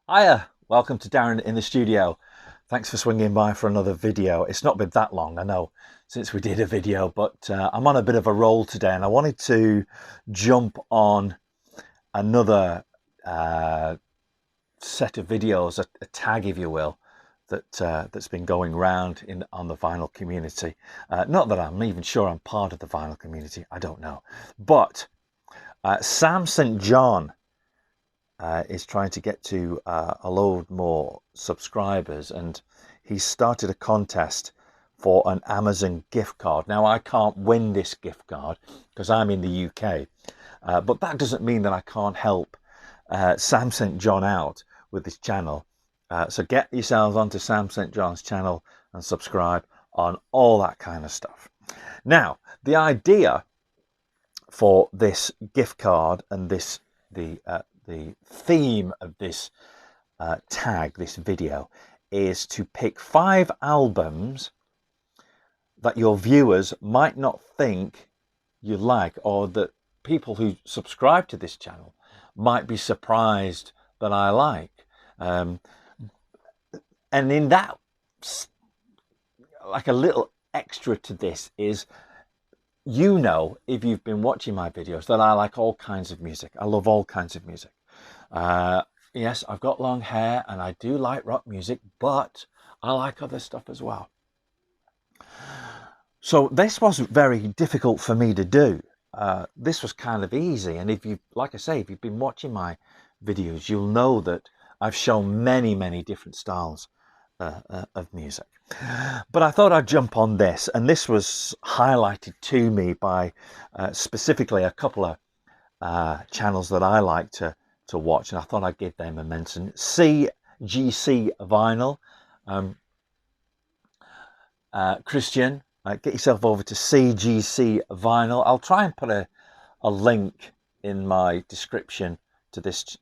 Hiya, welcome to Darren in the studio. Thanks for swinging by for another video. It's not been that long, I know, since we did a video, but I'm on a bit of a roll today and I wanted to jump on another set of videos, a tag, if you will, that's been going around on the vinyl community. Not that I'm even sure I'm part of the vinyl community, I don't know. But Sam St. John is trying to get to a load more subscribers, and he started a contest for an Amazon gift card. Now, I can't win this gift card because I'm in the UK, but that doesn't mean that I can't help Sam St. John out with this channel. So get yourselves onto Sam St. John's channel and subscribe on all that kind of stuff. Now, the idea for this gift card and the theme of this tag, this video, is to pick 5 albums that your viewers might not think you like, or that people who subscribe to this channel might be surprised that I like. And in that, like a little extra to this is, you know, if you've been watching my videos, that I like all kinds of music. I love all kinds of music. Yes, I've got long hair and I do like rock music, but I like other stuff as well. So this wasn't very difficult for me to do. This was kind of easy. And if you, like I say, if you've been watching my videos, you'll know that I've shown many different styles of music. But I thought I'd jump on this, and this was highlighted to me by specifically a couple of channels that I like to watch, and I thought I'd give them a mention. CGC Vinyl, Christian, get yourself over to CGC Vinyl. I'll try and put a link in my description to this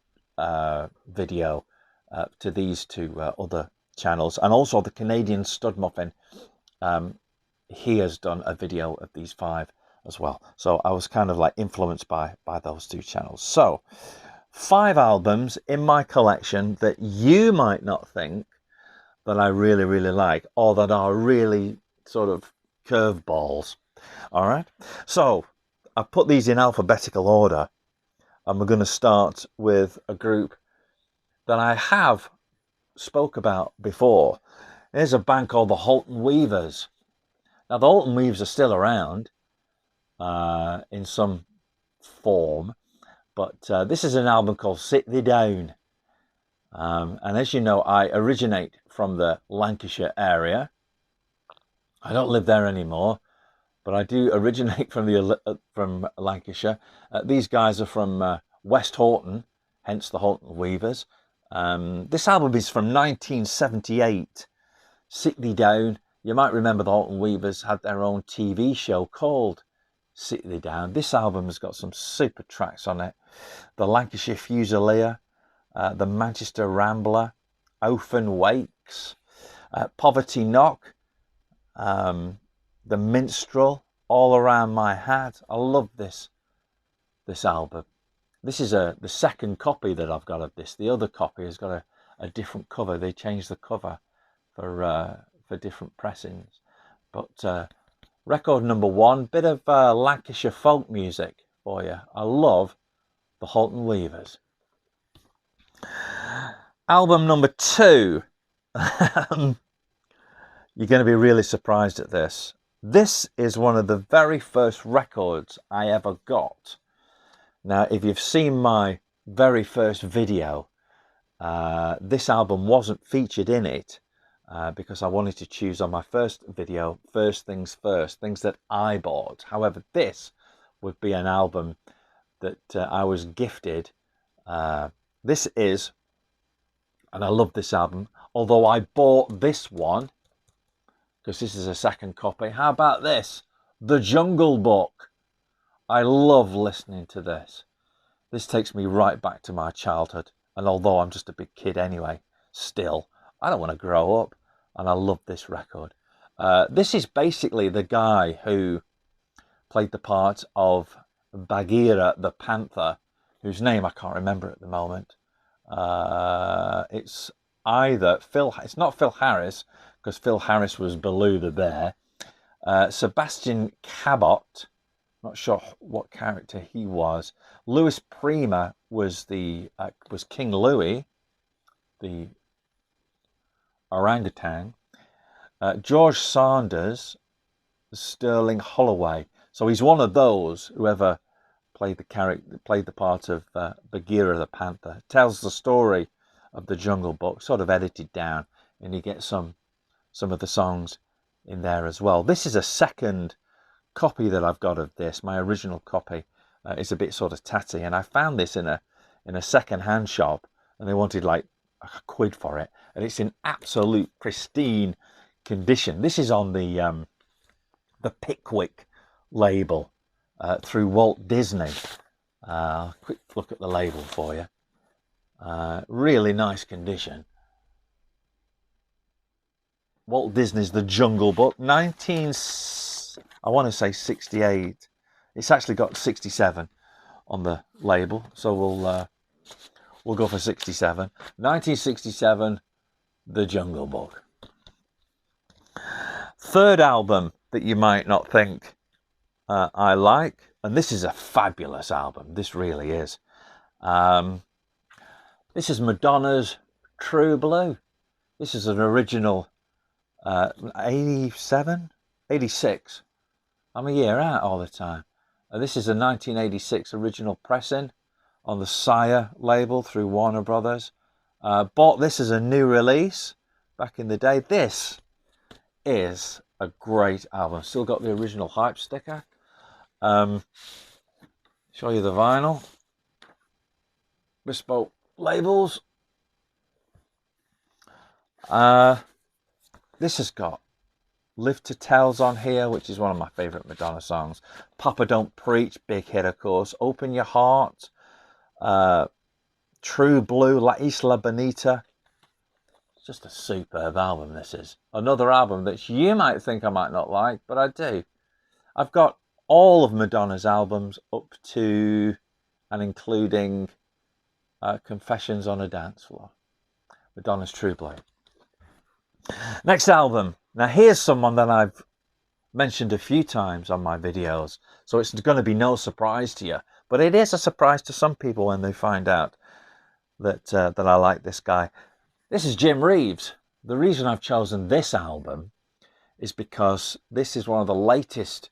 video to these two other channels, and also the Canadian Stud Muffin. He has done a video of these 5 as well, so I was kind of like influenced by those 2 channels. So 5 albums in my collection that you might not think that I really like, or that are really sort of curveballs. All right, so I put these in alphabetical order, and we're going to start with a group that I have spoke about before. There's a band called the Halton Weavers. Now, the Halton Weavers are still around in some form, but this is an album called Sit Thee Down. And as you know, I originate from the Lancashire area. I don't live there anymore, but I do originate from Lancashire. These guys are from West Halton, hence the Halton Weavers. This album is from 1978, Sit Thee Down. You might remember the Halton Weavers had their own TV show called Sit Thee Down. This album has got some super tracks on it. The Lancashire Fusilier, the Manchester Rambler, Oafen Wakes, Poverty Knock, the Minstrel, All Around My Hat. I love this album. This is the second copy that I've got of this. The other copy has got a different cover. They changed the cover for different pressings. But record number 1, bit of Lancashire folk music for you. I love the Halton Weavers. Album number 2. You're going to be really surprised at this. This is one of the very first records I ever got. Now, if you've seen my very first video, this album wasn't featured in it because I wanted to choose on my first video, first things first, things that I bought. However, this would be an album that I was gifted. This is, and I love this album, although I bought this one because this is a second copy. How about this? The Jungle Book. I love listening to this. This takes me right back to my childhood. And although I'm just a big kid anyway, still, I don't want to grow up. And I love this record. This is basically the guy who played the part of Bagheera the Panther, whose name I can't remember at the moment. It's either it's not Phil Harris, because Phil Harris was Baloo the Bear. Sebastian Cabot, not sure what character he was. Louis Prima was was King Louis, the orangutan. George Sanders, Sterling Holloway. So he's one of those. Whoever played the part of Bagheera the Panther, tells the story of the Jungle Book, sort of edited down, and you get some of the songs in there as well. This is a second copy that I've got of this. My original copy is a bit sort of tatty, and I found this in a second-hand shop, and they wanted like £1 for it, and it's in absolute pristine condition. This is on the Pickwick label through Walt Disney. Quick look at the label for you. Really nice condition. Walt Disney's The Jungle Book, I want to say 68. It's actually got 67 on the label, so we'll go for 67. 1967, The Jungle Book. Third album that you might not think I like, and this is a fabulous album. This really is. This is Madonna's True Blue. This is an original 87, 86. I'm a year out all the time. This is a 1986 original pressing on the Sire label through Warner Brothers. Bought this as a new release back in the day. This is a great album. Still got the original hype sticker. Show you the vinyl. Bespoke labels. This has got Live to Tell's on here, which is one of my favourite Madonna songs. Papa Don't Preach, big hit of course. Open Your Heart. True Blue, La Isla Bonita. It's just a superb album, this is. Another album that you might think I might not like, but I do. I've got all of Madonna's albums up to and including Confessions on a Dance Floor. Madonna's True Blue. Next album. Now here's someone that I've mentioned a few times on my videos, so it's going to be no surprise to you. But it is a surprise to some people when they find out that I like this guy. This is Jim Reeves. The reason I've chosen this album is because this is one of the latest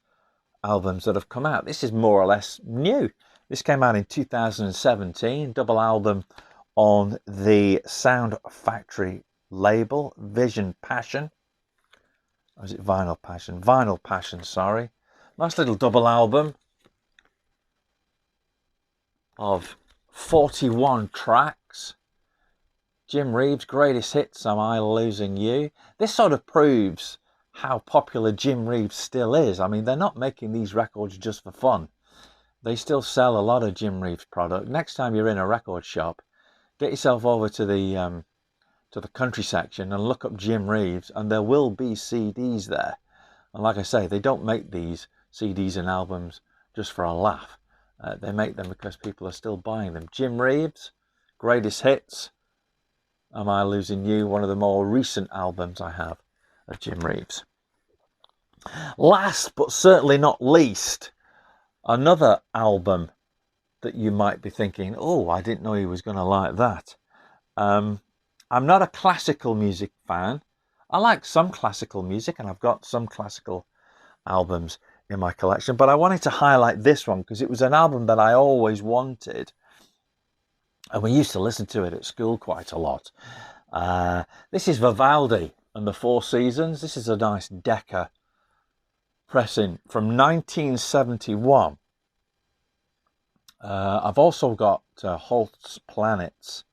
albums that have come out. This is more or less new. This came out in 2017, double album on the Sound Factory label, Vision Passion. Or is it Vinyl Passion? Vinyl Passion, sorry. Nice little double album of 41 tracks. Jim Reeves' greatest hits, Am I Losing You? This sort of proves how popular Jim Reeves still is. I mean, they're not making these records just for fun. They still sell a lot of Jim Reeves product. Next time you're in a record shop, get yourself over to the country section and look up Jim Reeves, and there will be CDs there. And like I say, they don't make these CDs and albums just for a laugh. They make them because people are still buying them. Jim Reeves, greatest hits, Am I Losing You? One of the more recent albums I have of Jim Reeves. Last but certainly not least, another album that you might be thinking, oh, I didn't know he was going to like that. I'm not a classical music fan. I like some classical music, and I've got some classical albums in my collection, but I wanted to highlight this one because it was an album that I always wanted, and we used to listen to it at school quite a lot. This is Vivaldi and the Four Seasons. This is a nice Decca pressing from 1971. I've also got Holt's Planets,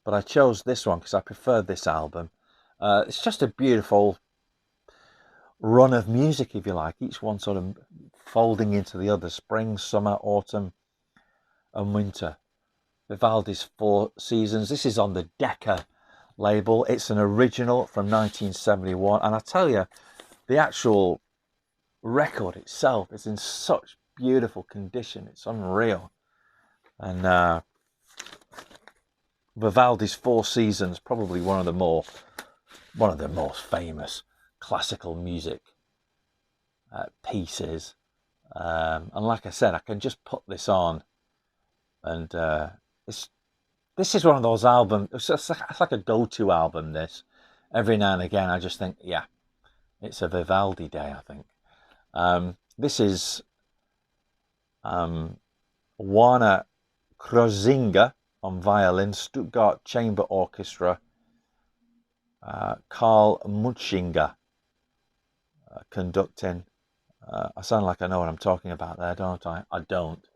but I chose this one because I preferred this album. It's just a beautiful run of music, if you like, each one sort of folding into the other. Spring, summer, autumn and winter. Vivaldi's Four Seasons. This is on the Decca label. It's an original from 1971, and I tell you, the actual record itself is in such beautiful condition. It's unreal. And Vivaldi's Four Seasons, probably one of the most famous classical music pieces. And like I said, I can just put this on, and this is one of those albums. It's like a go-to album. This, every now and again, I just think, yeah, it's a Vivaldi day, I think. This is Warner Krozinga on violin, Stuttgart Chamber Orchestra, Karl Mutschinger conducting. I sound like I know what I'm talking about there, don't I? I don't.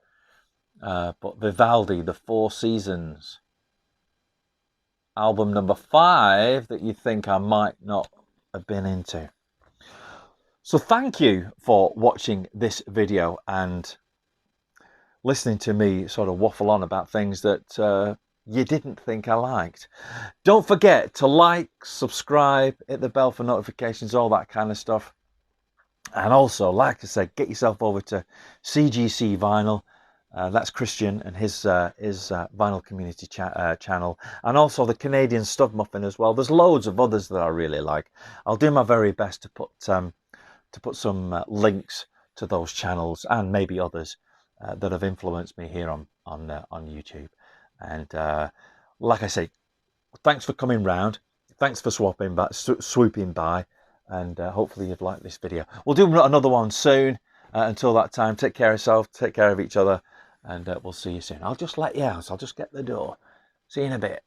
But Vivaldi, The Four Seasons, album number 5 that you think I might not have been into. So thank you for watching this video and listening to me sort of waffle on about things that you didn't think I liked. Don't forget to like, subscribe, hit the bell for notifications, all that kind of stuff. And also, like I said, get yourself over to CGC Vinyl. That's Christian and his vinyl community channel, and also the Canadian Stub Muffin as well. There's loads of others that I really like. I'll do my very best to put some links to those channels and maybe others that have influenced me here on YouTube. And like I say, thanks for coming round. Thanks for swooping by, and hopefully you've liked this video. We'll do another one soon. Until that time, take care of yourself, take care of each other, and we'll see you soon. I'll just let you out. I'll just get the door. See you in a bit.